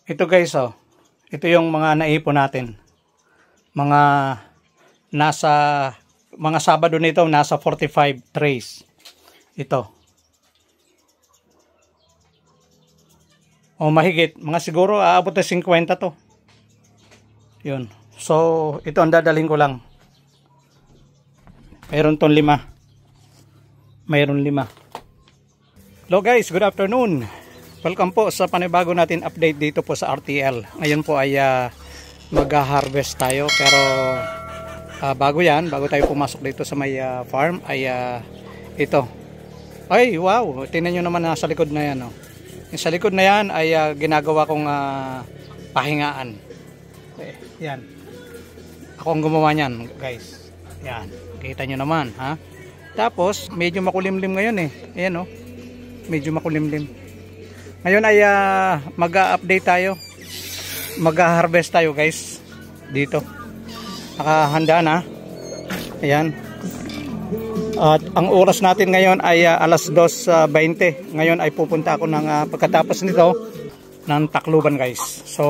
Ito guys, oh. Ito yung mga naipon natin. Mga Sabado nito, nasa 45 trays. Ito. O mahigit, mga siguro aabot na 50 to. Yun. So, ito ang dadalhin ko lang. Mayroon tong 5. Mayroon 5. Hello guys, good afternoon. Welcome po sa panibago natin update dito po sa RTL. Ngayon po ay mag-harvest tayo, pero bago tayo pumasok dito sa may farm ay ito. Ay wow, tingnan nyo naman nasa likod na yan. Oh. Yung sa likod na yan ay ginagawa kong pahingaan. Yan. Ako ang gumawa niyan guys. Yan, kita nyo naman ha. Tapos medyo makulimlim ngayon eh. Ayan oh. Medyo makulimlim. Ngayon ay mag-update tayo. Mag-harvest tayo guys. Dito. Nakahanda na. Ayan. At ang oras natin ngayon ay alas 2:20. Ngayon ay pupunta ako ng pagkatapos nito ng Tacloban guys. So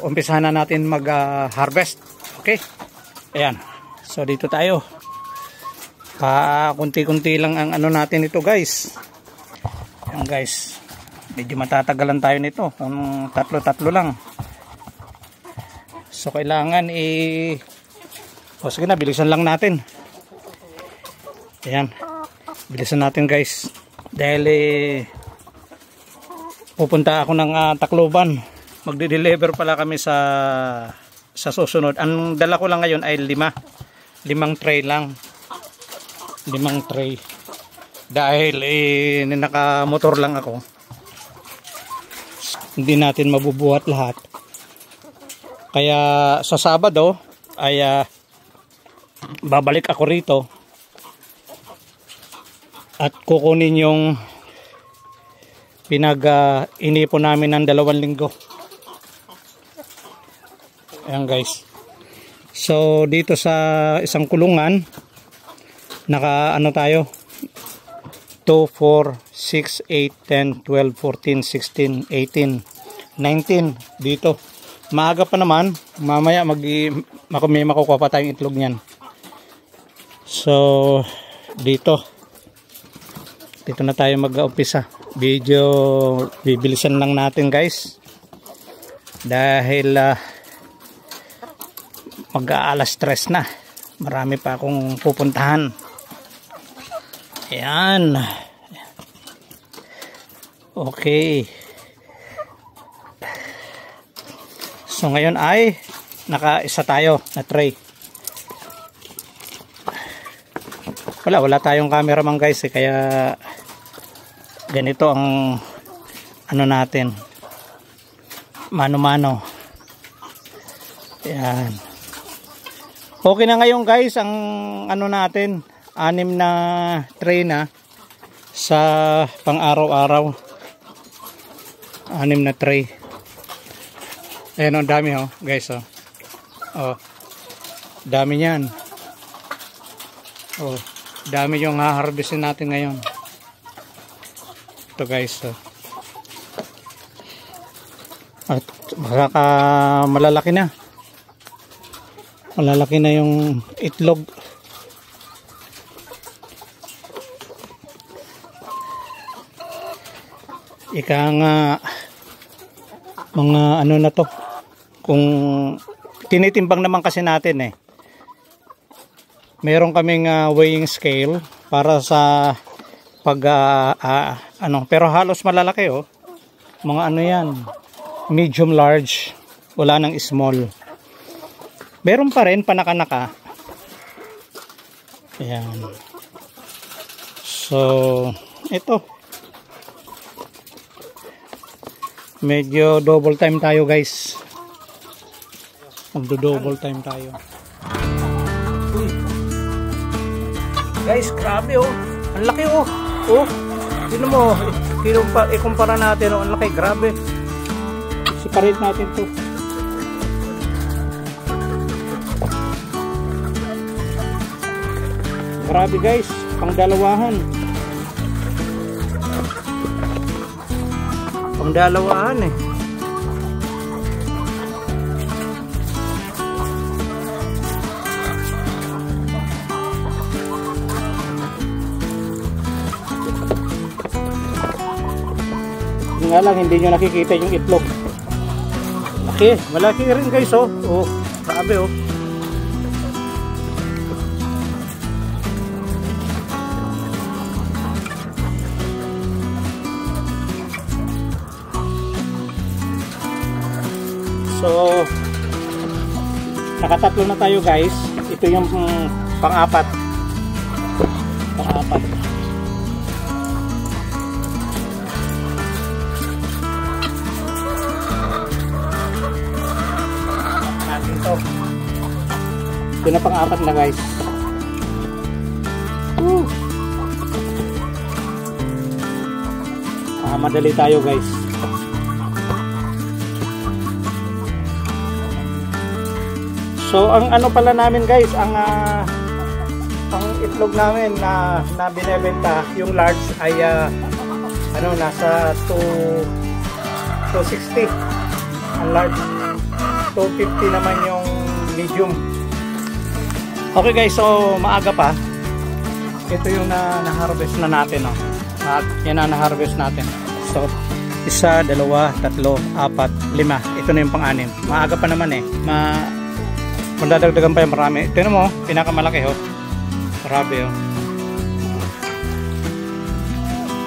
umpisahan na natin mag-harvest. Okay? Ayan. So dito tayo. Kunti-kunti lang ang ano natin ito guys. Ayan guys. Medyo matatagalan tayo nito kung tatlo lang. So kailangan sige na, bilisan lang natin. Ayan. Bilisan natin guys. Dahil pupunta ako ng Tacloban. Magde-deliver pala kami sa susunod. Ang dala ko lang ngayon ay 5 tray lang. 5 tray. Dahil nakamotor lang ako. Hindi natin mabubuhat lahat. Kaya sa Sabado ay babalik ako rito at kukunin yung inipon namin ng 2 linggo. Ayan guys. So dito sa isang kulungan naka ano tayo 2, 4, 6, 8, 10, 12, 14, 16, 18, 19 dito. Maaga pa naman, mamaya may makukuha pa tayong itlog niyan. So dito na tayo mag-umpisa. Video bibilisan lang natin guys. Dahil mag-aalas 3 na. Marami pa akong pupuntahan. Ayan. Okay. So ngayon ay naka-isa tayo na tray. Wala tayong cameraman guys kaya ganito ang ano natin. Mano-mano. Ayan. Okay na ngayon guys ang ano natin. 6 na tray na sa pang-araw-araw. 6 na tray. Ayan, ang dami guys dami niyan. Dami yung ha-harvestin natin ngayon. Ito guys at baka malalaki na yung itlog. Ika nga mga ano na to, kung tinitimbang naman kasi natin meron kaming weighing scale para sa pero halos malalaki mga ano yan, medium large, wala nang small. Meron pa rin panaka-naka. Ayan. So ito medyo double time tayo guys. Double time tayo. Guys, grabe ang laki Tignan mo, ikumpara natin ang laki, grabe. Separate natin to. Grabe guys, pang-dalawahan. Pang-dalawahan Yun nga lang, hindi nyo nakikita yung itlog. Laki, malaki rin guys, oh. Oh, grabe, oh. So, nakatatlo na tayo guys. Ito yung pang-apat. Pang-apat. Natin to. Ito na pang-apat na guys. Woo! Madali tayo guys. So ang ano pala namin guys, ang itlog namin na binebenta, yung large ay ano, nasa 260. Ang large 250 naman yung medium. Okay guys, so maaga pa. Ito yung na-harvest na natin, no. Yan na na-harvest natin. So 1, 2, 3, 4, 5. Ito na yung pang-anim. Maaga pa naman eh. Magdadagdagan pa yung marami. Tignan mo, pinakamalaki ho. Grabe ho.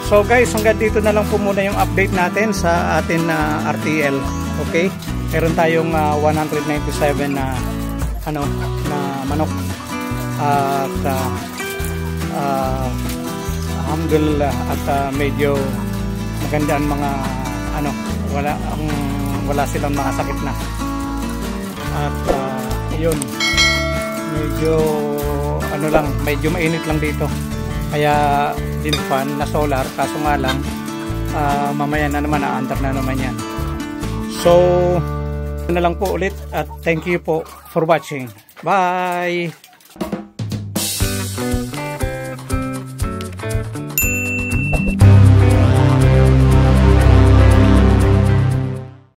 So guys, hanggang dito na lang po muna yung update natin sa atin na RTL. Okay? Meron tayong 197 na ano, na manok. At alhamdulillah at medyo maganda ang mga ano, wala silang mga sakit na. At yun, medyo ano lang, medyo mainit lang dito, kaya din fan na solar, kaso nga lang mamaya na naman, aandar na naman yan. So na lang po ulit, at thank you po for watching. Bye.